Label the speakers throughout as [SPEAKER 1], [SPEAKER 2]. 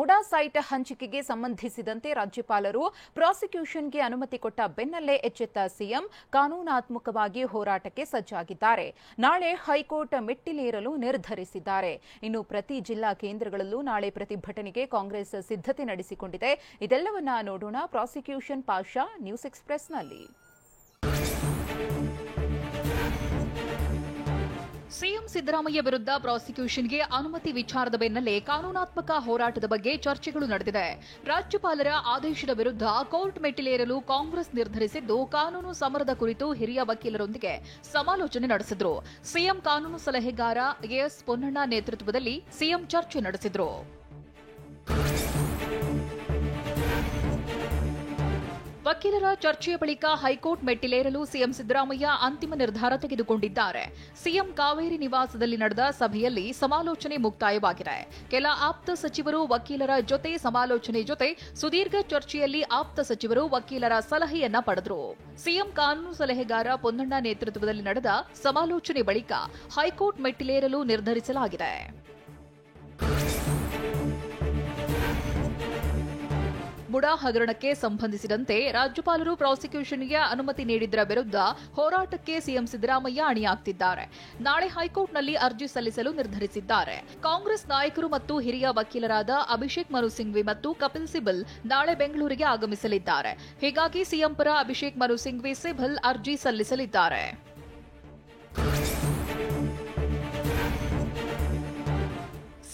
[SPEAKER 1] MUDA site ಹಂಚಿಕೆಗೆ ಸಂಬಂಧಿಸಿದಂತೆ ರಾಜ್ಯಪಾಲರು ಪ್ರಾಸಿಕ್ಯೂಷನ್ಗೆ ಅನುಮತಿ ಕೊಟ್ಟ ಬೆನ್ನಲ್ಲೇ ಎಚ್ಚೆತ್ತ ಸಿಎಂ ಕಾನೂನಾತ್ಮಕವಾಗಿ ಹೋರಾಟಕ್ಕೆ ಸಜ್ಜಾಗಿದ್ದಾರೆ. ನಾಳೆ ಹೈಕೋರ್ಟ್ ಮೆಟ್ಟಿಲೇರಲು ನಿರ್ಧರಿಸಿದ್ದಾರೆ. ಇನ್ನು ಪ್ರತಿ ಜಿಲ್ಲಾ ಕೇಂದ್ರಗಳಲ್ಲೂ ನಾಳೆ ಪ್ರತಿಭಟನೆಗೆ ಕಾಂಗ್ರೆಸ್ ಸಿದ್ಧತೆ ನಡೆಸಿಕೊಂಡಿದೆ. ಇದೆಲ್ಲವನ್ನ ನೋಡೋಣ ಪ್ರಾಸಿಕ್ಯೂಷನ್ ಪಾಷಾ ನ್ಯೂಸ್ ಎಕ್ಸ್‌ಪ್ರೆಸ್‌ನಲ್ಲಿ. ಸಿಎಂ ಸಿದ್ದರಾಮಯ್ಯ ವಿರುದ್ಧ ಪ್ರಾಸಿಕ್ಯೂಷನ್ಗೆ ಅನುಮತಿ ವಿಚಾರದ ಬೆನ್ನಲ್ಲೇ ಕಾನೂನಾತ್ಮಕ ಹೋರಾಟದ ಬಗ್ಗೆ ಚರ್ಚೆಗಳು ನಡೆದಿದೆ. ರಾಜ್ಯಪಾಲರ ಆದೇಶದ ವಿರುದ್ಧ ಕೋರ್ಟ್ ಮೆಟ್ಟಿಲೇರಲು ಕಾಂಗ್ರೆಸ್ ನಿರ್ಧರಿಸಿದ್ದು, ಕಾನೂನು ಸಮರದ ಕುರಿತು ಹಿರಿಯ ವಕೀಲರೊಂದಿಗೆ ಸಮಾಲೋಚನೆ ನಡೆಸಿದ್ರು. ಸಿಎಂ ಕಾನೂನು ಸಲಹೆಗಾರ ಎಎಸ್ ಪೊನ್ನಣ್ಣ ನೇತೃತ್ವದಲ್ಲಿ ಸಿಎಂ ಚರ್ಚೆ ನಡೆಸಿದ್ರು. ವಕೀಲರ ಚರ್ಚೆಯ ಬಳಿಕ ಹೈಕೋರ್ಟ್ ಮೆಟ್ಟಿಲೇರಲು ಸಿಎಂ ಸಿದ್ದರಾಮಯ್ಯ ಅಂತಿಮ ನಿರ್ಧಾರ ತೆಗೆದುಕೊಂಡಿದ್ದಾರೆ. ಸಿಎಂ ಕಾವೇರಿ ನಿವಾಸದಲ್ಲಿ ನಡೆದ ಸಭೆಯಲ್ಲಿ ಸಮಾಲೋಚನೆ ಮುಕ್ತಾಯವಾಗಿದೆ. ಕೆಲ ಆಪ್ತ ಸಚಿವರು ವಕೀಲರ ಜೊತೆ ಸಮಾಲೋಚನೆ ಜೊತೆ ಸುದೀರ್ಘ ಚರ್ಚೆಯಲ್ಲಿ ಆಪ್ತ ಸಚಿವರು ವಕೀಲರ ಸಲಹೆಯನ್ನ ಪಡೆದರು. ಸಿಎಂ ಕಾನೂನು ಸಲಹೆಗಾರ ಪೊನ್ನಣ್ಣ ನೇತೃತ್ವದಲ್ಲಿ ನಡೆದ ಸಮಾಲೋಚನೆ ಬಳಿಕ ಹೈಕೋರ್ಟ್ ಮೆಟ್ಟಿಲೇರಲು ನಿರ್ಧರಿಸಲಾಗಿದೆ. ಮುಡಾ ಹಗರಣಕ್ಕೆ ಸಂಬಂಧಿಸಿದಂತೆ ರಾಜ್ಯಪಾಲರು ಪ್ರಾಸಿಕ್ಯೂಷನ್ಗೆ ಅನುಮತಿ ನೀಡಿದ್ದರ ವಿರುದ್ಧ ಹೋರಾಟಕ್ಕೆ ಸಿಎಂ ಸಿದ್ದರಾಮಯ್ಯ ಅಣಿಯಾಗ್ತಿದ್ದಾರೆ. ನಾಳೆ ಹೈಕೋರ್ಟ್ನಲ್ಲಿ ಅರ್ಜಿ ಸಲ್ಲಿಸಲು ನಿರ್ಧರಿಸಿದ್ದಾರೆ. ಕಾಂಗ್ರೆಸ್ ನಾಯಕರು ಮತ್ತು ಹಿರಿಯ ವಕೀಲರಾದ ಅಭಿಷೇಕ್ ಮನು ಸಿಂಘ್ವಿ ಮತ್ತು ಕಪಿಲ್ ಸಿಬಲ್ ನಾಳೆ ಬೆಂಗಳೂರಿಗೆ ಆಗಮಿಸಲಿದ್ದಾರೆ. ಹೀಗಾಗಿ ಸಿಎಂ ಪರ ಅಭಿಷೇಕ್ ಮನು ಸಿಂಘ್ವಿ ಸಿಬಲ್ ಅರ್ಜಿ ಸಲ್ಲಿಸಲಿದ್ದಾರೆ.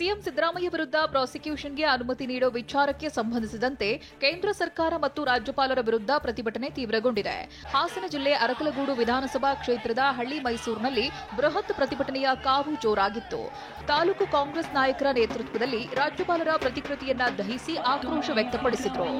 [SPEAKER 1] ಸಿಎಂ ಸಿದ್ದರಾಮಯ್ಯ ವಿರುದ್ಧ ಪ್ರಾಸಿಕ್ಯೂಷನ್ಗೆ ಅನುಮತಿ ನೀಡೋ ವಿಚಾರಕ್ಕೆ ಸಂಬಂಧಿಸಿದಂತೆ ಕೇಂದ್ರ ಸರ್ಕಾರ ಮತ್ತು ರಾಜ್ಯಪಾಲರ ವಿರುದ್ಧ ಪ್ರತಿಭಟನೆ ತೀವ್ರಗೊಂಡಿದೆ. ಹಾಸನ ಜಿಲ್ಲೆ ಅರಕಲಗೂಡು ವಿಧಾನಸಭಾ ಕ್ಷೇತ್ರದ ಹಳ್ಳಿ ಮೈಸೂರಿನಲ್ಲಿ ಬೃಹತ್ ಪ್ರತಿಭಟನೆಯ ಕಾವು ಜೋರಾಗಿತ್ತು. ತಾಲೂಕು ಕಾಂಗ್ರೆಸ್ ನಾಯಕರ ನೇತೃತ್ವದಲ್ಲಿ ರಾಜ್ಯಪಾಲರ ಪ್ರತಿಕೃತಿಯನ್ನ ದಹಿಸಿ ಆಕ್ರೋಶ ವ್ಯಕ್ತಪಡಿಸಿದರು.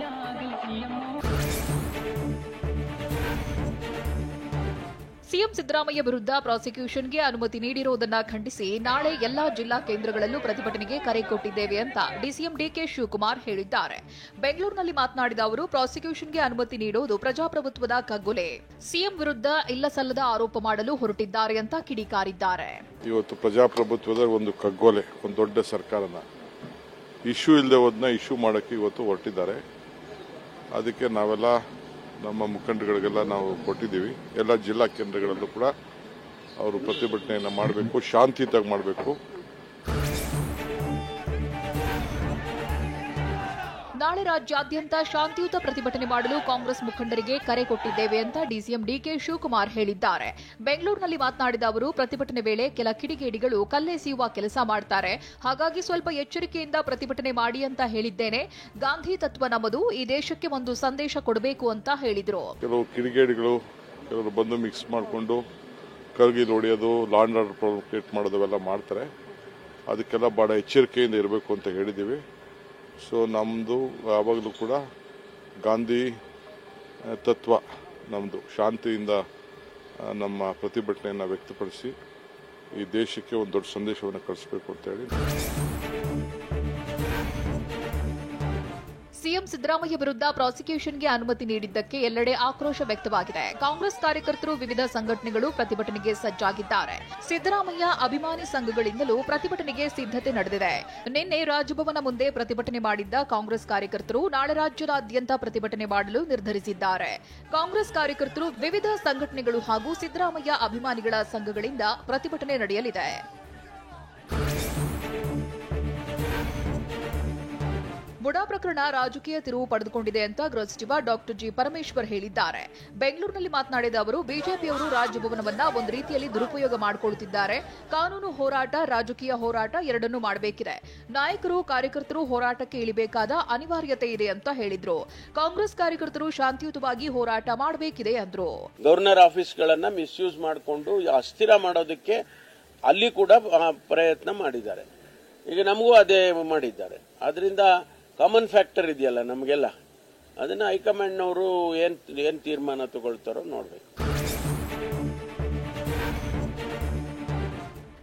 [SPEAKER 1] ಸಿಎಂ ಸಿದ್ದರಾಮಯ್ಯ ವಿರುದ್ಧ ಪ್ರಾಸಿಕ್ಯೂಷನ್ಗೆ ಅನುಮತಿ ನೀಡಿರುವುದನ್ನು ಖಂಡಿಸಿ ನಾಳೆ ಎಲ್ಲಾ ಜಿಲ್ಲಾ ಕೇಂದ್ರಗಳಲ್ಲೂ ಪ್ರತಿಭಟನೆಗೆ ಕರೆ ಕೊಟ್ಟಿದ್ದೇವೆ ಅಂತ ಡಿಸಿಎಂ ಡಿಕೆ ಶಿವಕುಮಾರ್ ಹೇಳಿದ್ದಾರೆ. ಬೆಂಗಳೂರಿನಲ್ಲಿ ಮಾತನಾಡಿದ ಅವರು, ಪ್ರಾಸಿಕ್ಯೂಷನ್ಗೆ ಅನುಮತಿ ನೀಡುವುದು ಪ್ರಜಾಪ್ರಭುತ್ವದ ಕಗ್ಗೊಲೆ. ಸಿಎಂ ವಿರುದ್ಧ ಇಲ್ಲಸಲ್ಲದ ಆರೋಪ ಮಾಡಲು ಹೊರಟಿದ್ದಾರೆ ಅಂತ ಕಿಡಿಕಾರಿದ್ದಾರೆ.
[SPEAKER 2] ಇವತ್ತು ಪ್ರಜಾಪ್ರಭುತ್ವದ ಒಂದು ಕಗ್ಗೊಲೆ, ಒಂದು ದೊಡ್ಡ ಸರ್ಕಾರನ ಇಶ್ಯೂ ಇಲ್ಲದೆ ಹೋದ್ನ ಇಶ್ಯೂ ಮಾಡಕ್ಕೆ ಇವತ್ತು ಹೊರಟಿದ್ದಾರೆ. ಅದಕ್ಕೆ ನಾವೆಲ್ಲ ನಮ್ಮ ಮುಖಂಡಗಳಿಗೆಲ್ಲ ನಾವು ಕೊಟ್ಟಿದ್ದೀವಿ. ಎಲ್ಲ ಜಿಲ್ಲಾ ಕೇಂದ್ರಗಳಲ್ಲೂ ಕೂಡ ಅವರು ಪ್ರತಿಭಟನೆಯನ್ನು ಮಾಡಬೇಕು, ಶಾಂತಿಯುತವಾಗಿ ಮಾಡಬೇಕು.
[SPEAKER 1] ನಾಳೆ ರಾಜ್ಯಾದ್ಯಂತ ಶಾಂತಿಯುತ ಪ್ರತಿಭಟನೆ ಮಾಡಲು ಕಾಂಗ್ರೆಸ್ ಮುಖಂಡರಿಗೆ ಕರೆ ಕೊಟ್ಟಿದ್ದೇವೆ ಅಂತ ಡಿಸಿಎಂ ಡಿಕೆ ಶಿವಕುಮಾರ್ ಹೇಳಿದ್ದಾರೆ. ಬೆಂಗಳೂರಿನಲ್ಲಿ ಮಾತನಾಡಿದ ಅವರು, ಪ್ರತಿಭಟನೆ ವೇಳೆ ಕೆಲ ಕಿಡಿಗೇಡಿಗಳು ಕಲ್ಲೆಸೆಯುವ ಕೆಲಸ ಮಾಡ್ತಾರೆ. ಹಾಗಾಗಿ ಸ್ವಲ್ಪ ಎಚ್ಚರಿಕೆಯಿಂದ ಪ್ರತಿಭಟನೆ ಮಾಡಿ ಅಂತ ಹೇಳಿದ್ದೇನೆ. ಗಾಂಧಿ ತತ್ವ ನಮ್ಮದು, ಈ ದೇಶಕ್ಕೆ ಒಂದು ಸಂದೇಶ ಕೊಡಬೇಕು ಅಂತ ಹೇಳಿದರು.
[SPEAKER 2] ಕೆಲವು ಕಿಡಿಗೇಡಿಗಳು ಕೆಲವರು ಬಂದು ಮಿಕ್ಸ್ ಮಾಡಿಕೊಂಡು ಕರ್ಗಿಲ್ ಹೊಡೆಯೋದು, ಲಾಂಡ್ ಆರ್ಡರ್ ಪ್ರೊವೋಕೇಟ್ ಮಾಡೋದವೆಲ್ಲ ಮಾಡ್ತಾರೆ. ಅದಕ್ಕೆಲ್ಲ ಬಹಳ ಎಚ್ಚರಿಕೆಯಿಂದ ಇರಬೇಕು ಅಂತ ಹೇಳಿದ್ದೀವಿ. ಸೊ ನಮ್ಮದು ಯಾವಾಗಲೂ ಕೂಡ ಗಾಂಧಿ ತತ್ವ ನಮ್ಮದು, ಶಾಂತಿಯಿಂದ ನಮ್ಮ ಪ್ರತಿಭಟನೆಯನ್ನು ವ್ಯಕ್ತಪಡಿಸಿ ಈ ದೇಶಕ್ಕೆ ಒಂದು ದೊಡ್ಡ ಸಂದೇಶವನ್ನು ಕಳಿಸಬೇಕು ಅಂತೇಳಿ.
[SPEAKER 1] ಸಿಎಂ ಸಿದ್ದರಾಮಯ್ಯ ವಿರುದ್ಧ ಪ್ರಾಸಿಕ್ಯೂಷನ್ಗೆ ಅನುಮತಿ ನೀಡಿದ್ದಕ್ಕೆ ಎಲ್ಲೆಡೆ ಆಕ್ರೋಶ ವ್ಯಕ್ತವಾಗಿದೆ. ಕಾಂಗ್ರೆಸ್ ಕಾರ್ಯಕರ್ತರು, ವಿವಿಧ ಸಂಘಟನೆಗಳು ಪ್ರತಿಭಟನೆಗೆ ಸಜ್ಜಾಗಿದ್ದಾರೆ. ಸಿದ್ದರಾಮಯ್ಯ ಅಭಿಮಾನಿ ಸಂಘಗಳಿಂದಲೂ ಪ್ರತಿಭಟನೆಗೆ ಸಿದ್ಧತೆ ನಡೆದಿದೆ. ನಿನ್ನೆ ರಾಜಭವನ ಮುಂದೆ ಪ್ರತಿಭಟನೆ ಮಾಡಿದ್ದ ಕಾಂಗ್ರೆಸ್ ಕಾರ್ಯಕರ್ತರು ನಾಳೆ ರಾಜ್ಯದಾದ್ಯಂತ ಪ್ರತಿಭಟನೆ ಮಾಡಲು ನಿರ್ಧರಿಸಿದ್ದಾರೆ. ಕಾಂಗ್ರೆಸ್ ಕಾರ್ಯಕರ್ತರು, ವಿವಿಧ ಸಂಘಟನೆಗಳು ಹಾಗೂ ಸಿದ್ದರಾಮಯ್ಯ ಅಭಿಮಾನಿಗಳ ಸಂಘಗಳಿಂದ ಪ್ರತಿಭಟನೆ ನಡೆಯಲಿದೆ. ಮುಡಾ ಪ್ರಕರಣ ರಾಜಕೀಯ ತಿರುವು ಪಡೆದುಕೊಂಡಿದೆ ಅಂತ ಗೃಹ ಸಚಿವ ಡಾಕ್ಟರ್ ಜಿ ಪರಮೇಶ್ವರ್ ಹೇಳಿದ್ದಾರೆ. ಬೆಂಗಳೂರಿನಲ್ಲಿ ಮಾತನಾಡಿದ ಅವರು, ಬಿಜೆಪಿಯವರು ರಾಜಭವನವನ್ನ ಒಂದು ರೀತಿಯಲ್ಲಿ ದುರುಪಯೋಗ ಮಾಡಿಕೊಳ್ಳುತ್ತಿದ್ದಾರೆ. ಕಾನೂನು ಹೋರಾಟ, ರಾಜಕೀಯ ಹೋರಾಟ ಎರಡನ್ನೂ ಮಾಡಬೇಕಿದೆ. ನಾಯಕರು, ಕಾರ್ಯಕರ್ತರು ಹೋರಾಟಕ್ಕೆ ಇಳಿಬೇಕಾದ ಅನಿವಾರ್ಯತೆ ಇದೆ ಅಂತ ಹೇಳಿದ್ರು. ಕಾಂಗ್ರೆಸ್ ಕಾರ್ಯಕರ್ತರು ಶಾಂತಿಯುತವಾಗಿ ಹೋರಾಟ ಮಾಡಬೇಕಿದೆ ಅಂದ್ರು.
[SPEAKER 3] ಗವರ್ನರ್ ಆಫೀಸ್ಗಳನ್ನ ಮಿಸ್ಯೂಸ್ ಮಾಡಿಕೊಂಡು ಅಸ್ಥಿರ ಮಾಡೋದಕ್ಕೆ ಅಲ್ಲಿ ಕೂಡ ಪ್ರಯತ್ನ ಮಾಡಿದ್ದಾರೆ. ಈಗ ನಮಗೂ ಅದೇ ಮಾಡಿದ್ದಾರೆ. ಆದ್ರಿಂದ ಕಾಮನ್ ಫ್ಯಾಕ್ಟರ್ ಇದೆಯಲ್ಲ ನಮಗೆಲ್ಲ, ಅದನ್ನ ಹೈಕಮಾಂಡ್ನವರು ಏನ್ ತೀರ್ಮಾನ ತಗೊಳ್ತಾರೋ ನೋಡ್ಬೇಕು.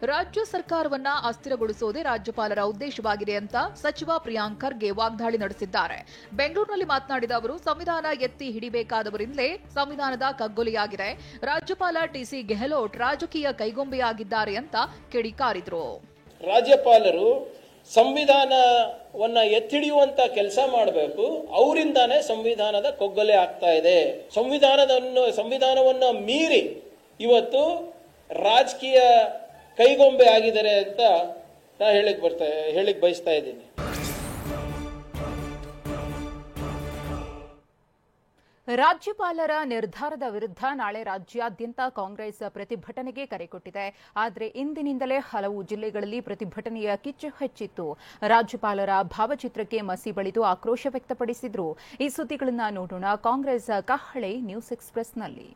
[SPEAKER 1] ರಾಜ್ಯ ಸರ್ಕಾರವನ್ನ ಅಸ್ಥಿರಗೊಳಿಸುವುದೇ ರಾಜ್ಯಪಾಲರ ಉದ್ದೇಶವಾಗಿದೆ ಅಂತ ಸಚಿವ ಪ್ರಿಯಾಂಕ್ ಖರ್ಗೆ ವಾಗ್ದಾಳಿ ನಡೆಸಿದ್ದಾರೆ. ಬೆಂಗಳೂರಿನಲ್ಲಿ ಮಾತನಾಡಿದ ಅವರು, ಸಂವಿಧಾನ ಎತ್ತಿ ಹಿಡಿಬೇಕಾದವರಿಂದಲೇ ಸಂವಿಧಾನದ ಕಗ್ಗೊಲೆಯಾಗಿದೆ. ರಾಜ್ಯಪಾಲ ಟಿಸಿ ಗೆಹ್ಲೋಟ್ ರಾಜಕೀಯ ಕೈಗೊಂಬೆಯಾಗಿದ್ದಾರೆ ಅಂತ ಕಿಡಿಕಾರಿದರು.
[SPEAKER 4] ರಾಜ್ಯಪಾಲರು ಸಂವಿಧಾನ ಎತ್ತಿಡಿಯುವಂತ ಕೆಲಸ ಮಾಡಬೇಕು. ಅವರಿಂದಾನೇ ಸಂವಿಧಾನದ ಕೊಗ್ಗಲೆ ಆಗ್ತಾ ಇದೆ. ಸಂವಿಧಾನವನ್ನು ಮೀರಿ ಇವತ್ತು ರಾಜಕೀಯ ಕೈಗೊಂಬೆ ಆಗಿದ್ದಾರೆ ಅಂತ ನಾ ಹೇಳಿಕ್ ಬಯಸ್ತಾ ಇದ್ದೀನಿ.
[SPEAKER 1] ರಾಜ್ಯಪಾಲರ ನಿರ್ಧಾರದ ವಿರುದ್ಧ ನಾಳೆ ರಾಜ್ಯಾದ್ಯಂತ ಕಾಂಗ್ರೆಸ್ ಪ್ರತಿಭಟನೆಗೆ ಕರೆ ಕೊಟ್ಟಿದೆ. ಆದರೆ ಇಂದಿನಿಂದಲೇ ಹಲವು ಜಿಲ್ಲೆಗಳಲ್ಲಿ ಪ್ರತಿಭಟನೆಯ ಕಿಚ್ಚು ಹೆಚ್ಚಿತ್ತು. ರಾಜ್ಯಪಾಲರ ಭಾವಚಿತ್ರಕ್ಕೆ ಮಸಿ ಬಳಿದು ಆಕ್ರೋಶ ವ್ಯಕ್ತಪಡಿಸಿದ್ರು. ಈ ಸುದ್ದಿಗಳನ್ನು ನೋಡೋಣ ಕಾಂಗ್ರೆಸ್ ಕಹಳೆ ನ್ಯೂಸ್ ಎಕ್ಸ್‌ಪ್ರೆಸ್‌ನಲ್ಲಿ.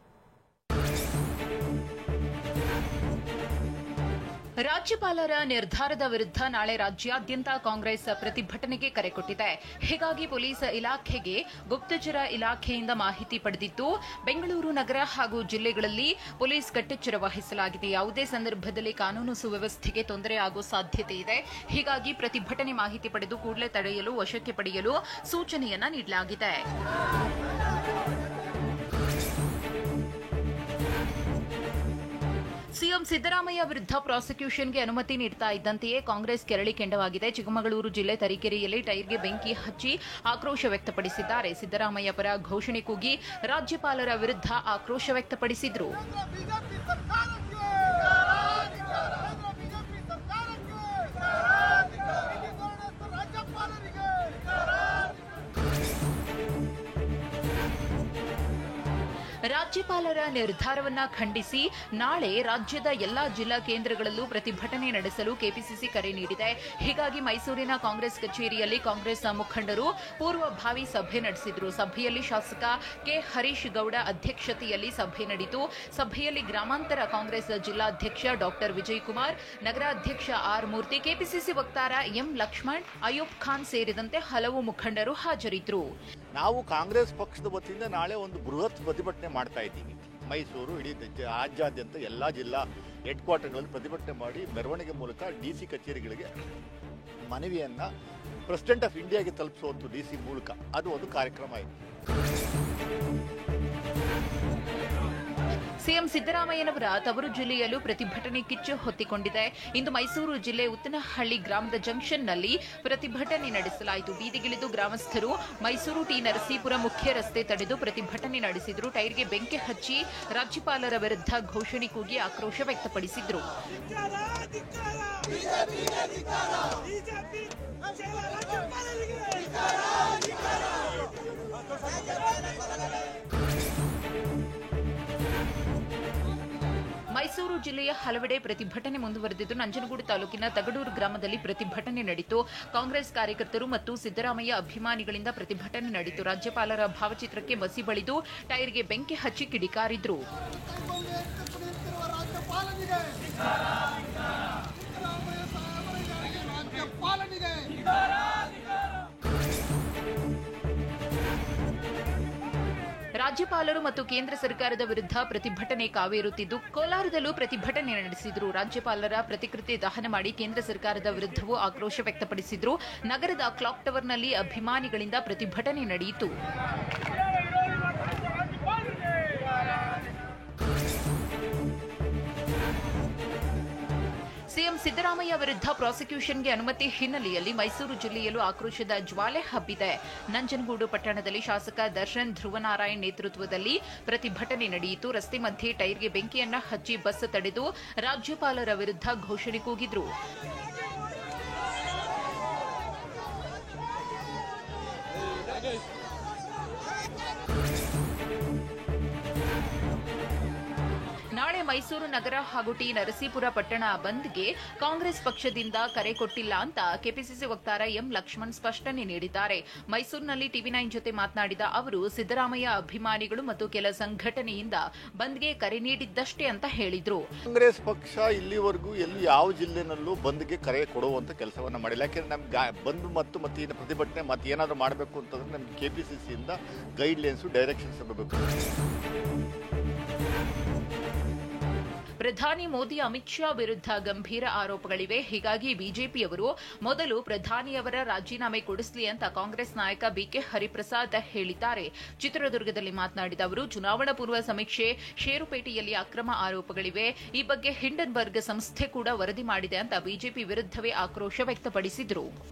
[SPEAKER 1] ರಾಜ್ಯಪಾಲರ ನಿರ್ಧಾರದ ವಿರುದ್ಧ ನಾಳೆ ರಾಜ್ಯಾದ್ಯಂತ ಕಾಂಗ್ರೆಸ್ ಪ್ರತಿಭಟನೆಗೆ ಕರೆ ಕೊಟ್ಟಿದೆ. ಹೀಗಾಗಿ ಪೊಲೀಸ್ ಇಲಾಖೆಗೆ ಗುಪ್ತಚರ ಇಲಾಖೆಯಿಂದ ಮಾಹಿತಿ ಪಡೆದಿದ್ದು, ಬೆಂಗಳೂರು ನಗರ ಹಾಗೂ ಜಿಲ್ಲೆಗಳಲ್ಲಿ ಪೊಲೀಸ್ ಕಟ್ಟೆಚ್ಚರ ವಹಿಸಲಾಗಿದೆ. ಯಾವುದೇ ಸಂದರ್ಭದಲ್ಲಿ ಕಾನೂನು ಸುವ್ಯವಸ್ಥೆಗೆ ತೊಂದರೆ ಆಗೋ ಸಾಧ್ಯತೆ ಇದೆ. ಹೀಗಾಗಿ ಪ್ರತಿಭಟನೆ ಮಾಹಿತಿ ಪಡೆದು ಕೂಡಲೇ ತಡೆಯಲು, ವಶಕ್ಕೆ ಪಡೆಯಲು ಸೂಚನೆಯನ್ನ ನೀಡಲಾಗಿದೆ. ಸಿಎಂ ಸಿದ್ದರಾಮಯ್ಯ ವಿರುದ್ಧ ಪ್ರಾಸಿಕ್ಯೂಷನ್ಗೆ ಅನುಮತಿ ನೀಡ್ತಾ ಇದ್ದಂತೆಯೇ ಕಾಂಗ್ರೆಸ್ ಕೆರಳಿ ಕೆಂಡವಾಗಿದೆ. ಚಿಕ್ಕಮಗಳೂರು ಜಿಲ್ಲೆ ತರೀಕೆರೆಯಲ್ಲಿ ಟೈರ್ಗೆ ಬೆಂಕಿ ಹಚ್ಚಿ ಆಕ್ರೋಶ ವ್ಯಕ್ತಪಡಿಸಿದ್ದಾರೆ. ಸಿದ್ದರಾಮಯ್ಯ ಪರ ಘೋಷಣೆ ಕೂಗಿ ರಾಜ್ಯಪಾಲರ ವಿರುದ್ಧ ಆಕ್ರೋಶ ವ್ಯಕ್ತಪಡಿಸಿದ್ರು. ರಾಜ್ಯಪಾಲರ ನಿರ್ಧಾರವನ್ನ ಖಂಡಿಸಿ ನಾಳೆ ರಾಜ್ಯದ ಎಲ್ಲಾ ಜಿಲ್ಲಾ ಕೇಂದ್ರಗಳಲ್ಲೂ ಪ್ರತಿಭಟನೆ ನಡೆಸಲು ಕೆಪಿಸಿಸಿ ಕರೆ ನೀಡಿದೆ. ಹೀಗಾಗಿ ಮೈಸೂರಿನ ಕಾಂಗ್ರೆಸ್ ಕಚೇರಿಯಲ್ಲಿ ಕಾಂಗ್ರೆಸ್ ಮುಖಂಡರು ಪೂರ್ವಭಾವಿ ಸಭೆ ನಡೆಸಿದರು. ಸಭೆಯಲ್ಲಿ ಶಾಸಕ ಕೆ ಹರೀಶ್ ಗೌಡ ಅಧ್ಯಕ್ಷತೆಯಲ್ಲಿ ಸಭೆ ನಡೆಯಿತು. ಸಭೆಯಲ್ಲಿ ಗ್ರಾಮಾಂತರ ಕಾಂಗ್ರೆಸ್ ಜಿಲ್ಲಾಧ್ಯಕ್ಷ ಡಾಕ್ಟರ್ ವಿಜಯಕುಮಾರ್, ನಗರಾಧ್ಯಕ್ಷ ಆರ್ ಮೂರ್ತಿ, ಕೆಪಿಸಿಸಿ ವಕ್ತಾರ ಎಂ ಲಕ್ಷ್ಮಣ್, ಅಯೂಬ್ ಖಾನ್ ಸೇರಿದಂತೆ ಹಲವು ಮುಖಂಡರು ಹಾಜರಿದ್ದರು.
[SPEAKER 5] ನಾವು ಕಾಂಗ್ರೆಸ್ ಪಕ್ಷದ ವತಿಯಿಂದ ನಾಳೆ ಒಂದು ಬೃಹತ್ ಪ್ರತಿಭಟನೆ ಮಾಡ್ತಾ ಇದ್ದೀವಿ. ಮೈಸೂರು ಇಡೀ ರಾಜ್ಯಾದ್ಯಂತ ಎಲ್ಲ ಜಿಲ್ಲಾ ಹೆಡ್ ಕ್ವಾರ್ಟರ್ಗಳಲ್ಲಿ ಪ್ರತಿಭಟನೆ ಮಾಡಿ ಮೆರವಣಿಗೆ ಮೂಲಕ ಡಿಸಿ ಕಚೇರಿಗಳಿಗೆ ಮನವಿಯನ್ನ ಪ್ರೆಸಿಡೆಂಟ್ ಆಫ್ ಇಂಡಿಯಾಗೆ ತಲುಪಿಸುವಂಥ ಡಿಸಿ ಮೂಲಕ ಅದು ಒಂದು ಕಾರ್ಯಕ್ರಮ ಇದೆ.
[SPEAKER 1] ಸಿಎಂ ಸಿದ್ದರಾಮಯ್ಯನವರ ತವರು ಜಿಲ್ಲೆಯಲ್ಲೂ ಪ್ರತಿಭಟನೆ ಕಿಚ್ಚು ಹೊತ್ತಿಕೊಂಡಿದೆ. ಇಂದು ಮೈಸೂರು ಜಿಲ್ಲೆ ಉತ್ತನಹಳ್ಳಿ ಗ್ರಾಮದ ಜಂಕ್ಷನ್ನಲ್ಲಿ ಪ್ರತಿಭಟನೆ ನಡೆಸಲಾಯಿತು. ಬೀದಿಗಿಳಿದು ಗ್ರಾಮಸ್ಥರು ಮೈಸೂರು ಟಿ ನರಸೀಪುರ ಮುಖ್ಯ ರಸ್ತೆ ತಡೆದು ಪ್ರತಿಭಟನೆ ನಡೆಸಿದರು. ಟೈರ್ಗೆ ಬೆಂಕಿ ಹಚ್ಚಿ ರಾಜ್ಯಪಾಲರ ವಿರುದ್ಧ ಘೋಷಣೆ ಕೂಗಿ ಆಕ್ರೋಶ ವ್ಯಕ್ತಪಡಿಸಿದರು. ಮೈಸೂರು ಜಿಲ್ಲೆಯ ಹಲವೆಡೆ ಪ್ರತಿಭಟನೆ ಮುಂದುವರೆದಿದ್ದು, ನಂಜನಗೂಡು ತಾಲೂಕಿನ ತಗಡೂರು ಗ್ರಾಮದಲ್ಲಿ ಪ್ರತಿಭಟನೆ ನಡೆಯಿತು. ಕಾಂಗ್ರೆಸ್ ಕಾರ್ಯಕರ್ತರು ಮತ್ತು ಸಿದ್ದರಾಮಯ್ಯ ಅಭಿಮಾನಿಗಳಿಂದ ಪ್ರತಿಭಟನೆ ನಡೆಯಿತು. ರಾಜ್ಯಪಾಲರ ಭಾವಚಿತ್ರಕ್ಕೆ ಮಸಿ ಬಳಿದು ಟೈರ್ಗೆ ಬೆಂಕಿ ಹಚ್ಚಿ ಕಿಡಿಕಾರಿದ್ರು. ರಾಜ್ಯಪಾಲರು ಮತ್ತು ಕೇಂದ್ರ ಸರ್ಕಾರದ ವಿರುದ್ಧ ಪ್ರತಿಭಟನೆ ಕಾವೇರುತ್ತಿದ್ದು, ಕೋಲಾರದಲ್ಲೂ ಪ್ರತಿಭಟನೆ ನಡೆಸಿದರು. ರಾಜ್ಯಪಾಲರ ಪ್ರತಿಕೃತಿ ದಹನ ಮಾಡಿ ಕೇಂದ್ರ ಸರ್ಕಾರದ ವಿರುದ್ಧವೂ ಆಕ್ರೋಶ ವ್ಯಕ್ತಪಡಿಸಿದರು. ನಗರದ ಕ್ಲಾಕ್ ಟವರ್ನಲ್ಲಿ ಅಭಿಮಾನಿಗಳಿಂದ ಪ್ರತಿಭಟನೆ ನಡೆಯಿತು. ಸಿಎಂ ಸಿದ್ದರಾಮಯ್ಯ ವಿರುದ್ಧ ಪ್ರಾಸಿಕ್ಯೂಷನ್ಗೆ ಅನುಮತಿ ಹಿನ್ನೆಲೆಯಲ್ಲಿ ಮೈಸೂರು ಜಿಲ್ಲೆಯಲ್ಲೂ ಆಕ್ರೋಶದ ಜ್ವಾಲೆ ಹಬ್ಬಿದೆ. ನಂಜನಗೂಡು ಪಟ್ಟಣದಲ್ಲಿ ಶಾಸಕ ದರ್ಶನ್ ಧ್ರುವನಾರಾಯಣ್ ನೇತೃತ್ವದಲ್ಲಿ ಪ್ರತಿಭಟನೆ ನಡೆಯಿತು. ರಸ್ತೆ ಮಧ್ಯೆ ಟೈರ್ಗೆ ಬೆಂಕಿಯನ್ನ ಹಚ್ಚಿ ಬಸ್ ತಡೆದು ರಾಜ್ಯಪಾಲರ ವಿರುದ್ಧ ಘೋಷಣೆ ಕೂಗಿದ್ರು. ನಾಳೆ ಮೈಸೂರು ನಗರ ಹಾಗೂ ಟಿ ನರಸೀಪುರ ಪಟ್ಟಣ ಬಂದ್ಗೆ ಕಾಂಗ್ರೆಸ್ ಪಕ್ಷದಿಂದ ಕರೆ ಕೊಟ್ಟಿಲ್ಲ ಅಂತ ಕೆಪಿಸಿಸಿ ವಕ್ತಾರ ಎಂ ಲಕ್ಷ್ಮಣ್ ಸ್ಪಷ್ಟನೆ ನೀಡಿದ್ದಾರೆ. ಮೈಸೂರಿನಲ್ಲಿ ಟಿವಿ9 ಜೊತೆ ಮಾತನಾಡಿದ ಅವರು, ಸಿದ್ದರಾಮಯ್ಯ ಅಭಿಮಾನಿಗಳು ಮತ್ತು ಕೆಲ ಸಂಘಟನೆಯಿಂದ ಬಂದ್ಗೆ ಕರೆ ನೀಡಿದ್ದಷ್ಟೇ ಅಂತ ಹೇಳಿದ್ರು.
[SPEAKER 5] ಕಾಂಗ್ರೆಸ್ ಪಕ್ಷ ಇಲ್ಲಿವರೆಗೂ ಎಲ್ಲಿ ಯಾವ ಜಿಲ್ಲೆನಲ್ಲೂ ಬಂದ್ಗೆ ಕರೆ ಕೊಡುವಂತ ಕೆಲಸವನ್ನ ಮಾಡಿಲ್ಲ. ಯಾಕೆಂದ್ರೆ ನಮ್ಗೆ ಬಂದ್ ಮತ್ತು ಪ್ರತಿಭಟನೆ ಮತ್ತೆ ಏನಾದ್ರು ಮಾಡಬೇಕು ಅಂತಂದ್ರೆ ನಮ್ಗೆ ಕೆಪಿಸಿಸಿಯಿಂದ ಗೈಡ್ ಲೈನ್ಸ್ ಡೈರೆಕ್ಷನ್ಸ್ ಬರಬೇಕು.
[SPEAKER 1] ಪ್ರಧಾನಿ ಮೋದಿ ಅಮಿತ್ ಶಾ ವಿರುದ್ಧ ಗಂಭೀರ ಆರೋಪಗಳಿವೆ. ಹೀಗಾಗಿ ಬಿಜೆಪಿಯವರು ಮೊದಲು ಪ್ರಧಾನಿಯವರ ರಾಜೀನಾಮೆ ಕೊಡಿಸಲಿ ಅಂತ ಕಾಂಗ್ರೆಸ್ ನಾಯಕ ಬಿಕೆ ಹರಿಪ್ರಸಾದ್ ಹೇಳಿದ್ದಾರೆ. ಚಿತ್ರದುರ್ಗದಲ್ಲಿ ಮಾತನಾಡಿದ ಅವರು, ಚುನಾವಣಾ ಪೂರ್ವ ಸಮೀಕ್ಷೆ ಷೇರುಪೇಟೆಯಲ್ಲಿ ಅಕ್ರಮ ಆರೋಪಗಳಿವೆ. ಈ ಬಗ್ಗೆ ಹಿಂಡನ್ಬರ್ಗ್ ಸಂಸ್ಥೆ ಕೂಡ ವರದಿ ಮಾಡಿದೆ ಅಂತ ಬಿಜೆಪಿ ವಿರುದ್ಧವೇ ಆಕ್ರೋಶ ವ್ಯಕ್ತಪಡಿಸಿದರು.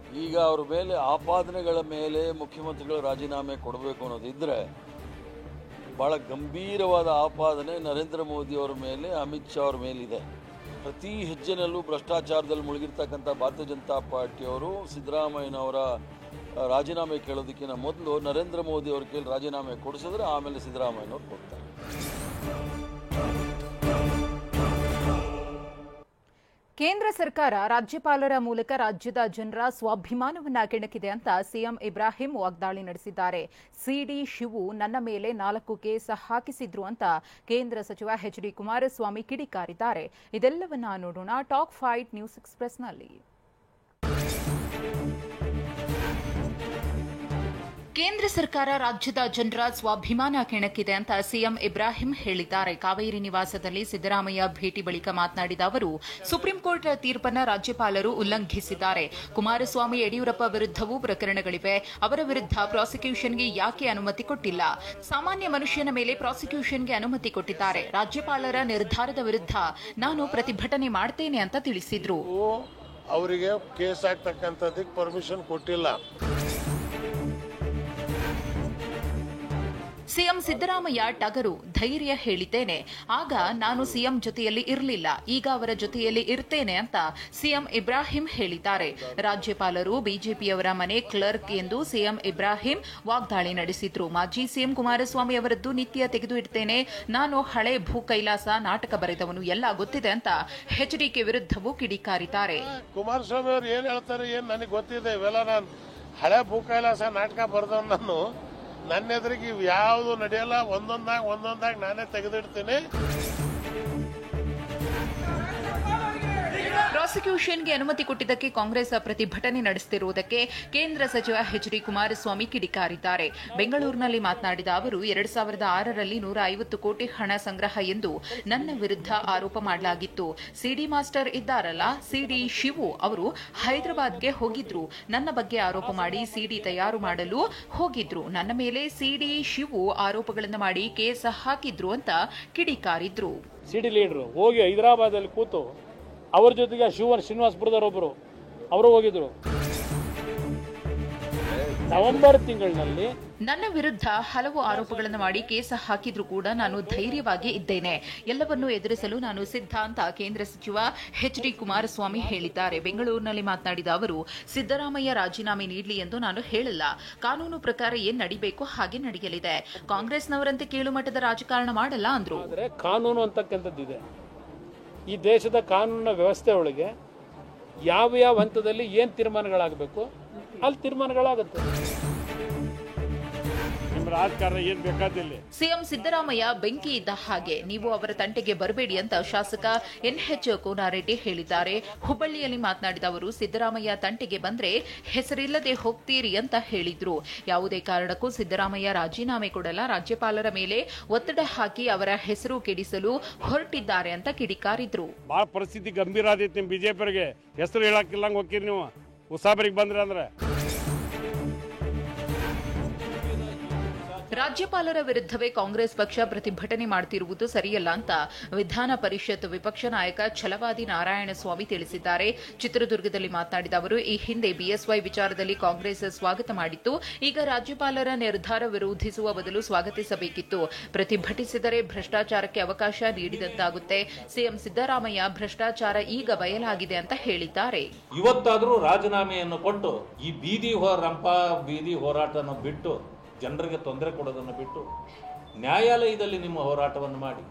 [SPEAKER 6] ಈಗ ಅವರ ಮೇಲೆ ಆಪಾದನೆಗಳ ಮೇಲೆ ಮುಖ್ಯಮಂತ್ರಿಗಳು ರಾಜೀನಾಮೆ ಕೊಡಬೇಕು ಅನ್ನೋದಿದ್ರೆ ಬಹಳ ಗಂಭೀರವಾದ ಆಪಾದನೆ ನರೇಂದ್ರ ಮೋದಿ ಅವರ ಮೇಲೆ, ಅಮಿತ್ ಶಾ ಅವರ ಮೇಲಿದೆ. ಪ್ರತಿ ಹೆಜ್ಜೆನಲ್ಲೂ ಭ್ರಷ್ಟಾಚಾರದಲ್ಲಿ ಮುಳುಗಿರ್ತಕ್ಕಂಥ ಭಾರತೀಯ ಜನತಾ ಪಾರ್ಟಿಯವರು ಸಿದ್ದರಾಮಯ್ಯನವರ ರಾಜೀನಾಮೆ ಕೇಳೋದಕ್ಕಿಂತ ಮೊದಲು ನರೇಂದ್ರ ಮೋದಿ ಅವ್ರ ಕೈಲಿ ರಾಜೀನಾಮೆ ಕೊಡಿಸಿದ್ರೆ ಆಮೇಲೆ ಸಿದ್ದರಾಮಯ್ಯನವ್ರು ಕೊಡ್ತಾರೆ.
[SPEAKER 1] ಕೇಂದ್ರ ಸರ್ಕಾರ ರಾಜ್ಯಪಾಲರ ಮೂಲಕ ರಾಜ್ಯದ ಜನರ ಸ್ವಾಭಿಮಾನವನ್ನ ಕೆಣಕಿದೆ ಅಂತ ಸಿಎಂ ಇಬ್ರಾಹಿಂ ವಾಗ್ದಾಳಿ ನಡೆಸಿದ್ದಾರೆ. ಸಿಡಿ ಶಿವು ನನ್ನ ಮೇಲೆ 4 ಕೇಸ್ ಹಾಕಿಸಿದ್ರು ಅಂತ ಕೇಂದ್ರ ಸಚಿವ ಎಚ್.ಡಿ. ಕುಮಾರಸ್ವಾಮಿ ಕಿಡಿಕಾರಿದ್ದಾರೆ. ಇದೆಲ್ಲವನ್ನ ನೋಡೋಣ ಟಾಕ್ ಫೈಟ್ ನ್ಯೂಸ್ ಎಕ್ಸ್‌ಪ್ರೆಸ್ನಲ್ಲಿ. ಕೇಂದ್ರ ಸರ್ಕಾರ ರಾಜ್ಯದ ಜನರ ಸ್ವಾಭಿಮಾನ ಕೆಣಕಿದೆ ಅಂತ ಸಿಎಂ ಇಬ್ರಾಹಿಂ ಹೇಳಿದ್ದಾರೆ. ಕಾವೇರಿ ನಿವಾಸದಲ್ಲಿ ಸಿದ್ದರಾಮಯ್ಯ ಭೇಟಿ ಬಳಿಕ ಮಾತನಾಡಿದ ಅವರು, ಸುಪ್ರೀಂ ಕೋರ್ಟ್ ತೀರ್ಪನ್ನು ರಾಜ್ಯಪಾಲರು ಉಲ್ಲಂಘಿಸಿದ್ದಾರೆ. ಕುಮಾರಸ್ವಾಮಿ, ಯಡಿಯೂರಪ್ಪ ವಿರುದ್ಧವೂ ಪ್ರಕರಣಗಳಿವೆ. ಅವರ ವಿರುದ್ಧ ಪ್ರಾಸಿಕ್ಯೂಷನ್ಗೆ ಯಾಕೆ ಅನುಮತಿ ಕೊಟ್ಟಿಲ್ಲ? ಸಾಮಾನ್ಯ ಮನುಷ್ಯನ ಮೇಲೆ ಪ್ರಾಸಿಕ್ಯೂಷನ್ಗೆ ಅನುಮತಿ ಕೊಟ್ಟಿದ್ದಾರೆ. ರಾಜ್ಯಪಾಲರ ನಿರ್ಧಾರದ ವಿರುದ್ಧ ನಾನು ಪ್ರತಿಭಟನೆ ಮಾಡ್ತೇನೆ ಅಂತ ತಿಳಿಸಿದ್ರು.
[SPEAKER 7] ಅವರಿಗೆ ಕೇಸ್ ಆಗ್ತಕ್ಕಂಥದ್ದಕ್ಕೆ ಪರ್ಮಿಷನ್ ಕೊಟ್ಟಿಲ್ಲ.
[SPEAKER 1] ಸಿಎಂ ಸಿದ್ದರಾಮಯ್ಯ ಟಗರು, ಧೈರ್ಯ ಹೇಳಿದ್ದೇನೆ. ಆಗ ನಾನು ಸಿಎಂ ಜೊತೆಯಲ್ಲಿ ಇರಲಿಲ್ಲ, ಈಗ ಅವರ ಜೊತೆಯಲ್ಲಿ ಇರ್ತೇನೆ ಅಂತ ಸಿಎಂ ಇಬ್ರಾಹಿಂ ಹೇಳಿದ್ದಾರೆ. ರಾಜ್ಯಪಾಲರು ಬಿಜೆಪಿಯವರ ಮನೆ ಕ್ಲರ್ಕ್ ಎಂದು ಸಿಎಂ ಇಬ್ರಾಹಿಂ ವಾಗ್ದಾಳಿ ನಡೆಸಿದ್ರು. ಮಾಜಿ ಸಿಎಂ ಕುಮಾರಸ್ವಾಮಿ ಅವರದ್ದು ನಿತ್ಯ ತೆಗೆದು ಇಡ್ತೇನೆ, ನಾನು ಹಳೆ ಭೂ ಕೈಲಾಸ ನಾಟಕ ಬರೆದವನು, ಎಲ್ಲ ಗೊತ್ತಿದೆ ಅಂತ ಎಚ್ಡಿಕೆ ವಿರುದ್ಧವೂ ಕಿಡಿಕಾರಿದ್ದಾರೆ.
[SPEAKER 7] ಕುಮಾರಸ್ವಾಮಿ ಅವರು ಏನ್ ಹೇಳ್ತಾರೆ ಏನ್ ನನಗೆ ಗೊತ್ತಿದೆ, ಇವೆಲ್ಲ ನಾನು ಹಳೆ ಭೂ ಕೈಲಾಸ ನಾಟಕ ಬರೆದವನು, ನಾನು ನನ್ನ ಎದುರಿಗೆ ಯಾವುದು ನಡೆಯಲ್ಲ, ಒಂದೊಂದಾಗಿ ನಾನೇ ತೆಗೆದಿಡ್ತೀನಿ.
[SPEAKER 1] ಪ್ರಾಸಿಕ್ಯೂಷನ್ಗೆ ಅನುಮತಿ ಕೊಟ್ಟಿದ್ದಕ್ಕೆ ಕಾಂಗ್ರೆಸ್ ಪ್ರತಿಭಟನೆ ನಡೆಸುತ್ತಿರುವುದಕ್ಕೆ ಕೇಂದ್ರ ಸಚಿವ ಎಚ್.ಡಿ. ಕುಮಾರಸ್ವಾಮಿ ಕಿಡಿಕಾರಿದ್ದಾರೆ. ಬೆಂಗಳೂರಿನಲ್ಲಿ ಮಾತನಾಡಿದ ಅವರು, 2006ರಲ್ಲಿ 150 ಕೋಟಿ ಹಣ ಸಂಗ್ರಹ ಎಂದು ನನ್ನ ವಿರುದ್ಧ ಆರೋಪ ಮಾಡಲಾಗಿತ್ತು. ಸಿಡಿ ಮಾಸ್ಟರ್ ಇದ್ದಾರಲ್ಲ, ಸಿಡಿ ಶಿವು ಅವರು ಹೈದರಾಬಾದ್ಗೆ ಹೋಗಿದ್ರು. ನನ್ನ ಬಗ್ಗೆ ಆರೋಪ ಮಾಡಿ ಸಿಡಿ ತಯಾರು ಮಾಡಲು ಹೋಗಿದ್ರು. ನನ್ನ ಮೇಲೆ ಸಿಡಿ ಶಿವು ಆರೋಪಗಳನ್ನು ಮಾಡಿ ಕೇಸ್ ಹಾಕಿದ್ರು ಅಂತ ಕಿಡಿಕಾರಿದ್ರು.
[SPEAKER 4] ಸಿಡಿ ಲೀಡರ್ ಹೋಗಿ ಹೈದರಾಬಾದಲ್ಲಿ ಕೂತು ಅವ್ರ ಜೊತೆಗೆ ಶ್ರೀನಿವಾಸಪುರದವರೊಬ್ಬರು ಅವರು ಹೋಗಿದ್ರು. ನವೆಂಬರ್ ತಿಂಗಳಿನಲ್ಲಿ
[SPEAKER 1] ನನ್ನ ವಿರುದ್ಧ ಹಲವು ಆರೋಪಗಳನ್ನು ಮಾಡಿ ಕೇಸ್ ಹಾಕಿದ್ರು ಕೂಡ ನಾನು ಧೈರ್ಯವಾಗಿ ಇದ್ದೇನೆ. ಎಲ್ಲವನ್ನೂ ಎದುರಿಸಲು ನಾನು ಸಿದ್ಧ ಅಂತ ಕೇಂದ್ರ ಸಚಿವ ಎಚ್.ಡಿ. ಕುಮಾರಸ್ವಾಮಿ ಹೇಳಿದ್ದಾರೆ. ಬೆಂಗಳೂರಿನಲ್ಲಿ ಮಾತನಾಡಿದ ಅವರು, ಸಿದ್ದರಾಮಯ್ಯ ರಾಜೀನಾಮೆ ನೀಡಲಿ ಎಂದು ನಾನು ಹೇಳಲ್ಲ. ಕಾನೂನು ಪ್ರಕಾರ ಏನ್ ನಡಿಬೇಕು ಹಾಗೆ ನಡೆಯಲಿದೆ. ಕಾಂಗ್ರೆಸ್ನವರಂತೆ ಕೀಳುಮಟ್ಟದ ರಾಜಕಾರಣ ಮಾಡಲ್ಲ ಅಂದ್ರು.
[SPEAKER 4] ಕಾನೂನು ಅಂತಕ್ಕಂಥದ್ದಿದೆ. ಈ ದೇಶದ ಕಾನೂನಿನ ವ್ಯವಸ್ಥೆ ಒಳಗೆ ಯಾವ ಹಂತದಲ್ಲಿ ಏನ್ ತೀರ್ಮಾನಗಳಾಗಬೇಕು ಅಲ್ಲಿ ತೀರ್ಮಾನಗಳಾಗುತ್ತೆ. ರಾಜಕಾರಣ ಏನ್ ಬೇಕಾದಿಲ್ಲ.
[SPEAKER 1] ಸಿಎಂ ಸಿದ್ದರಾಮಯ್ಯ ಬೆಂಕಿ ಇದ್ದ ಹಾಗೆ, ನೀವು ಅವರ ತಂಟೆಗೆ ಬರಬೇಡಿ ಅಂತ ಶಾಸಕ ಎನ್ಎಚ್ ಕೋನಾರೆಡ್ಡಿ ಹೇಳಿದ್ದಾರೆ. ಹುಬ್ಬಳ್ಳಿಯಲ್ಲಿ ಮಾತನಾಡಿದ ಅವರು, ಸಿದ್ದರಾಮಯ್ಯ ತಂಟೆಗೆ ಬಂದ್ರೆ ಹೆಸರಿಲ್ಲದೆ ಹೋಗ್ತೀರಿ ಅಂತ ಹೇಳಿದ್ರು. ಯಾವುದೇ ಕಾರಣಕ್ಕೂ ಸಿದ್ದರಾಮಯ್ಯ ರಾಜೀನಾಮೆ ಕೊಡಲ್ಲ. ರಾಜ್ಯಪಾಲರ ಮೇಲೆ ಒತ್ತಡ ಹಾಕಿ ಅವರ ಹೆಸರು ಕೆಡಿಸಲು ಹೊರಟಿದ್ದಾರೆ ಅಂತ ಕಿಡಿಕಾರಿದ್ರು.
[SPEAKER 7] ಬಹಳ ಪರಿಸ್ಥಿತಿ ಗಂಭೀರ ಆದೈತಿ. ನಿಮ್ ಬಿಜೆಪಿಯವರಿಗೆ ಹೆಸರು ಹೇಳಕ್ಕಿಲ್ಲಂಗ ಹೋಗ್ತೀರಿ ನೀವು. ಉಸಾಬರಿಗೆ ಬಂದ್ರೆ ಅಂದ್ರೆ
[SPEAKER 1] ರಾಜ್ಯಪಾಲರ ವಿರುದ್ಧವೇ ಕಾಂಗ್ರೆಸ್ ಪಕ್ಷ ಪ್ರತಿಭಟನೆ ಮಾಡುತ್ತಿರುವುದು ಸರಿಯಲ್ಲ ಅಂತ ವಿಧಾನ ಪರಿಷತ್ ವಿಪಕ್ಷ ನಾಯಕ ಛಲವಾದಿ ನಾರಾಯಣಸ್ವಾಮಿ ತಿಳಿಸಿದ್ದಾರೆ. ಚಿತ್ರದುರ್ಗದಲ್ಲಿ ಮಾತನಾಡಿದ ಅವರು, ಈ ಹಿಂದೆ ಬಿಎಸ್ವೈ ವಿಚಾರದಲ್ಲಿ ಕಾಂಗ್ರೆಸ್ ಸ್ವಾಗತ ಮಾಡಿತ್ತು. ಈಗ ರಾಜ್ಯಪಾಲರ ನಿರ್ಧಾರ ವಿರೋಧಿಸುವ ಬದಲು ಸ್ವಾಗತಿಸಬೇಕಿತ್ತು. ಪ್ರತಿಭಟಿಸಿದರೆ ಭ್ರಷ್ಟಾಚಾರಕ್ಕೆ ಅವಕಾಶ ನೀಡಿದಂತಾಗುತ್ತೆ. ಸಿಎಂ ಸಿದ್ದರಾಮಯ್ಯ ಭ್ರಷ್ಟಾಚಾರ ಈಗ ಬಯಲಾಗಿದೆ ಅಂತ ಹೇಳಿದ್ದಾರೆ.
[SPEAKER 8] ಇವತ್ತಾದರೂ ರಾಜೀನಾಮೆಯನ್ನು ಕೊಟ್ಟು ಈ ಬೀದಿ ಹೋರಾಟವನ್ನು ಬಿಟ್ಟು, ಜನರಿಗೆ ತೊಂದರೆ ಕೊಡೋದನ್ನು ಬಿಟ್ಟು ನ್ಯಾಯಾಲಯದಲ್ಲಿ ನಿಮ್ಮ ಹೋರಾಟವನ್ನು ಮಾಡಿ.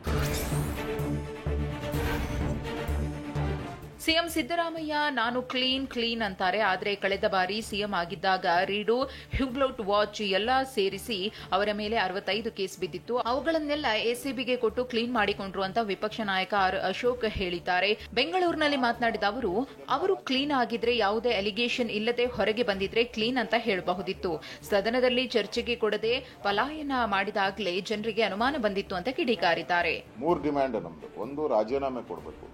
[SPEAKER 1] ಸಿಎಂ ಸಿದ್ದರಾಮಯ್ಯ ನಾನು ಕ್ಲೀನ್ ಅಂತಾರೆ. ಆದರೆ ಕಳೆದ ಬಾರಿ ಸಿಎಂ ಆಗಿದ್ದಾಗ ರೀಡು, ಹ್ಯೂಬ್ಲೌಟ್ ವಾಚ್ ಎಲ್ಲ ಸೇರಿಸಿ ಅವರ ಮೇಲೆ 65 ಕೇಸ್ ಬಿದ್ದಿತ್ತು. ಅವುಗಳನ್ನೆಲ್ಲ ಎಸಿಬಿಗೆ ಕೊಟ್ಟು ಕ್ಲೀನ್ ಮಾಡಿಕೊಂಡ್ರು ಅಂತ ವಿಪಕ್ಷ ನಾಯಕ ಆರ್ ಅಶೋಕ್ ಹೇಳಿದ್ದಾರೆ. ಬೆಂಗಳೂರಿನಲ್ಲಿ ಮಾತನಾಡಿದ ಅವರು ಕ್ಲೀನ್ ಆಗಿದ್ರೆ, ಯಾವುದೇ ಅಲಿಗೇಷನ್ ಇಲ್ಲದೆ ಹೊರಗೆ ಬಂದಿದ್ರೆ ಕ್ಲೀನ್ ಅಂತ ಹೇಳಬಹುದಿತ್ತು. ಸದನದಲ್ಲಿ ಚರ್ಚೆಗೆ ಕೊಡದೆ ಪಲಾಯನ ಮಾಡಿದಾಗಲೇ ಜನರಿಗೆ ಅನುಮಾನ ಬಂದಿತ್ತು ಅಂತ ಕಿಡಿಕಾರಿದ್ದಾರೆ.
[SPEAKER 9] 3 ಡಿಮ್ಯಾಂಡ್ ನಮ್ದು. ಒಂದು, ರಾಜೀನಾಮೆ ಕೊಡಬೇಕು.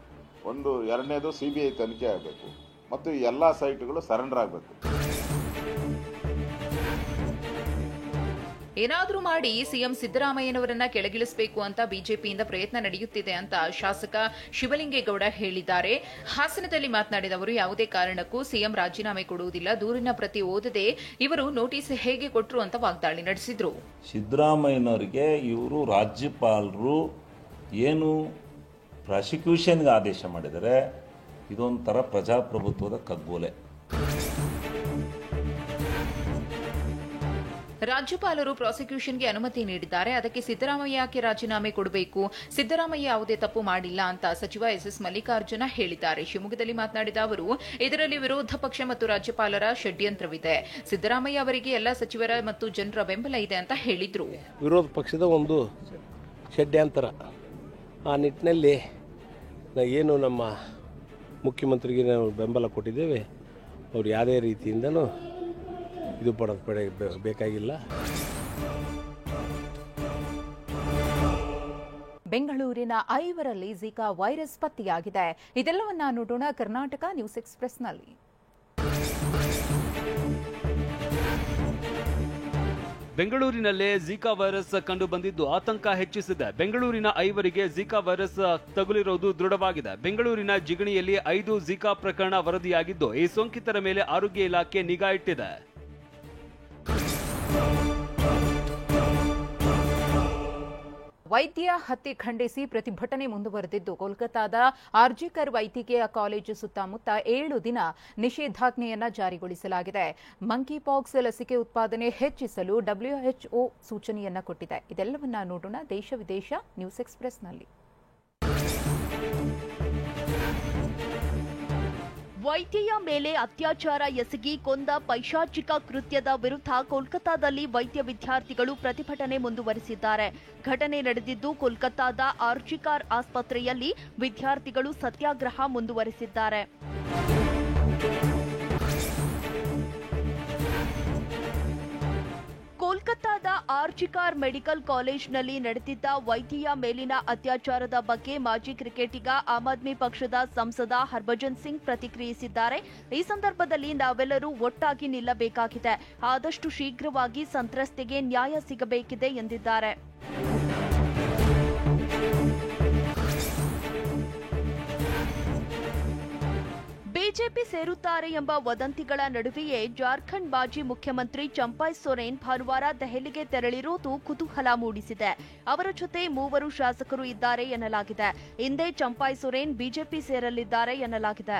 [SPEAKER 9] ಒಂದು, ಎರಡನೇದು ಸಿಬಿಐ ತನಿಖೆ ಆಗಬೇಕು. ಮತ್ತು ಎಲ್ಲಾ ಸೈಟ್ಗಳು ಸರೆಂಡರ್ ಆಗಬೇಕು.
[SPEAKER 1] ಏನಾದರೂ ಮಾಡಿ ಸಿಎಂ ಸಿದ್ದರಾಮಯ್ಯನವರನ್ನ ಕೆಳಗಿಳಿಸಬೇಕು ಅಂತ ಬಿಜೆಪಿಯಿಂದ ಪ್ರಯತ್ನ ನಡೆಯುತ್ತಿದೆ ಅಂತ ಶಾಸಕ ಶಿವಲಿಂಗೇಗೌಡ ಹೇಳಿದ್ದಾರೆ. ಹಾಸನದಲ್ಲಿ ಮಾತನಾಡಿದ ಅವರು, ಯಾವುದೇ ಕಾರಣಕ್ಕೂ ಸಿಎಂ ರಾಜೀನಾಮೆ ಕೊಡುವುದಿಲ್ಲ, ದೂರಿನ ಪ್ರತಿ ಓದದೆ ಇವರು ನೋಟಿಸ್ ಹೇಗೆ ಕೊಟ್ಟರು ಅಂತ ವಾಗ್ದಾಳಿ ನಡೆಸಿದ್ರು.
[SPEAKER 8] ಸಿದ್ದರಾಮಯ್ಯನವರಿಗೆ ಇವರು ರಾಜ್ಯಪಾಲರು ಏನು ಪ್ರಾಸಿಕ್ಯೂಷನ್ಗೆ ಆದೇಶ ಮಾಡಿದರೆ ಇದೊಂಥರ ಪ್ರಜಾಪ್ರಭುತ್ವದ ಕಗ್ಗೊಲೆ.
[SPEAKER 1] ರಾಜ್ಯಪಾಲರು ಪ್ರಾಸಿಕ್ಯೂಷನ್ಗೆ ಅನುಮತಿ ನೀಡಿದ್ದಾರೆ, ಅದಕ್ಕೆ ಸಿದ್ದರಾಮಯ್ಯ ಯಾಕೆ ರಾಜೀನಾಮೆ ಕೊಡಬೇಕು? ಸಿದ್ದರಾಮಯ್ಯ ಯಾವುದೇ ತಪ್ಪು ಮಾಡಿಲ್ಲ ಅಂತ ಸಚಿವ ಎಸ್ ಮಲ್ಲಿಕಾರ್ಜುನ ಹೇಳಿದ್ದಾರೆ. ಶಿವಮೊಗ್ಗದಲ್ಲಿ ಮಾತನಾಡಿದ ಅವರು, ಇದರಲ್ಲಿ ವಿರೋಧ ಪಕ್ಷ ಮತ್ತು ರಾಜ್ಯಪಾಲರ ಷಡ್ಯಂತ್ರವಿದೆ. ಸಿದ್ದರಾಮಯ್ಯ ಅವರಿಗೆ ಎಲ್ಲ ಸಚಿವರ ಮತ್ತು ಜನರ ಬೆಂಬಲ ಇದೆ ಅಂತ ಹೇಳಿದ್ರು.
[SPEAKER 10] ವಿರೋಧ ಪಕ್ಷದ ಒಂದು ಷಡ್ಯಂತರ, ಆ ನಿಟ್ಟಿನಲ್ಲಿ ಏನು ನಮ್ಮ ಮುಖ್ಯಮಂತ್ರಿಗೆ ನಾವು ಬೆಂಬಲ ಕೊಟ್ಟಿದ್ದೇವೆ. ಅವರು ಯಾವುದೇ ರೀತಿಯಿಂದನೂ ಇದು ಬೇಕಾಗಿಲ್ಲ.
[SPEAKER 1] ಬೆಂಗಳೂರಿನ 5 ಜಿಕಾ ವೈರಸ್ ಪತ್ತೆಯಾಗಿದೆ. ಇದೆಲ್ಲವನ್ನ ನೋಡೋಣ ಕರ್ನಾಟಕ ನ್ಯೂಸ್ ಎಕ್ಸ್‌ಪ್ರೆಸ್‌ನಲ್ಲಿ.
[SPEAKER 11] ಬೆಂಗಳೂರಿನಲ್ಲೇ ಜಿಕಾ ವೈರಸ್ ಕಂಡು ಬಂದಿದ್ದು ಆತಂಕ ಹೆಚ್ಚಿಸಿದೆ. ಬೆಂಗಳೂರಿನ 5 ಜಿಕಾ ವೈರಸ್ ತಗುಲಿರುವುದು ದೃಢವಾಗಿದೆ. ಬೆಂಗಳೂರಿನ ಜಿಗಣಿಯಲ್ಲಿ 5 ಜಿಕಾ ಪ್ರಕರಣ ವರದಿಯಾಗಿದ್ದು, ಈ ಸೋಂಕಿತರ ಮೇಲೆ ಆರೋಗ್ಯ ಇಲಾಖೆ ನಿಗಾ ಇಟ್ಟಿದೆ.
[SPEAKER 1] ವೈದ್ಯ ಹತ್ಯೆ ಖಂಡಿಸಿ ಪ್ರತಿಭಟನೆ ಮುಂದುವರೆದಿದ್ದು, ಕೋಲ್ಕತಾದ ಆರ್ಜಿಕರ್ ವೈದ್ಯಕೀಯ ಕಾಲೇಜು ಸುತ್ತಮುತ್ತ 7 ದಿನ ನಿಷೇಧಾಜ್ಞೆಯನ್ನ ಜಾರಿಗೊಳಿಸಲಾಗಿದೆ. ಮಂಕಿ ಪಾಕ್ಸ್ ಲಸಿಕೆ ಉತ್ಪಾದನೆ ಹೆಚ್ಚಿಸಲು WHO ಸೂಚನೆಯನ್ನ ಕೊಟ್ಟಿದೆ. ಇದೆಲ್ಲವನ್ನ ನೋಡೋಣ ದೇಶ ವಿದೇಶ ನ್ಯೂಸ್ ಎಕ್ಸ್‌ಪ್ರೆಸ್‌ನಲ್ಲಿ.
[SPEAKER 12] ವೈದ್ಯೆಯ ಮೇಲೆ ಅತ್ಯಾಚಾರ ಎಸಗಿ ಕೊಂದ ಪೈಶಾಚಿಕ ಕೃತ್ಯದ ವಿರುದ್ಧ ಕೋಲ್ಕತಾದಲ್ಲಿ ವೈದ್ಯ ವಿದ್ಯಾರ್ಥಿಗಳು ಪ್ರತಿಭಟನೆ ಮುಂದುವರೆಸಿದ್ದಾರೆ. ಘಟನೆ ನಡೆದಿದ್ದು ಕೋಲ್ಕತಾದ ಆರ್ಜಿಕರ್ ಆಸ್ಪತ್ರೆಯಲ್ಲಿ ವಿದ್ಯಾರ್ಥಿಗಳು ಸತ್ಯಾಗ್ರಹ ಮುಂದುವರೆಸಿದ್ದಾರೆ. ಕೋಲ್ಕತಾದ ಆರ್ಜಿಕರ್ ಮೆಡಿಕಲ್ ಕಾಲೇಜ್ನಲ್ಲಿ ನಡೆದಿದ್ದ ವೈದ್ಯೆಯ ಮೇಲಿನ ಅತ್ಯಾಚಾರದ ಬಗ್ಗೆ ಮಾಜಿ ಕ್ರಿಕೆಟಿಗ ಆಮ್ ಆದ್ಮಿ ಪಕ್ಷದ ಸಂಸದ ಹರ್ಭಜನ್ ಸಿಂಗ್ ಪ್ರತಿಕ್ರಿಯಿಸಿದ್ದಾರೆ. ಈ ಸಂದರ್ಭದಲ್ಲಿ ನಾವೆಲ್ಲರೂ ಒಟ್ಟಾಗಿ ನಿಲ್ಲಬೇಕಾಗಿದೆ, ಆದಷ್ಟು ಶೀಘ್ರವಾಗಿ ಸಂತ್ರಸ್ತೆಗೆ ನ್ಯಾಯ ಸಿಗಬೇಕಿದೆ ಎಂದಿದ್ದಾರೆ. ಬಿಜೆಪಿ ಸೇರುತ್ತಾರೆ ಎಂಬ ವದಂತಿಗಳ ನಡುವೆಯೇ ಜಾರ್ಖಂಡ್ ಮಾಜಿ ಮುಖ್ಯಮಂತ್ರಿ ಚಂಪೈ ಸೊರೇನ್ ಭಾನುವಾರ ದೆಹಲಿಗೆ ತೆರಳಿರುವುದು ಕುತೂಹಲ ಮೂಡಿಸಿದೆ. ಅವರ ಜೊತೆ 3 ಶಾಸಕರು ಇದ್ದಾರೆ ಎನ್ನಲಾಗಿದೆ. ಹಿಂದೆ ಚಂಪೈ ಸೊರೇನ್ ಬಿಜೆಪಿ ಸೇರಲಿದ್ದಾರೆ ಎನ್ನಲಾಗಿದೆ.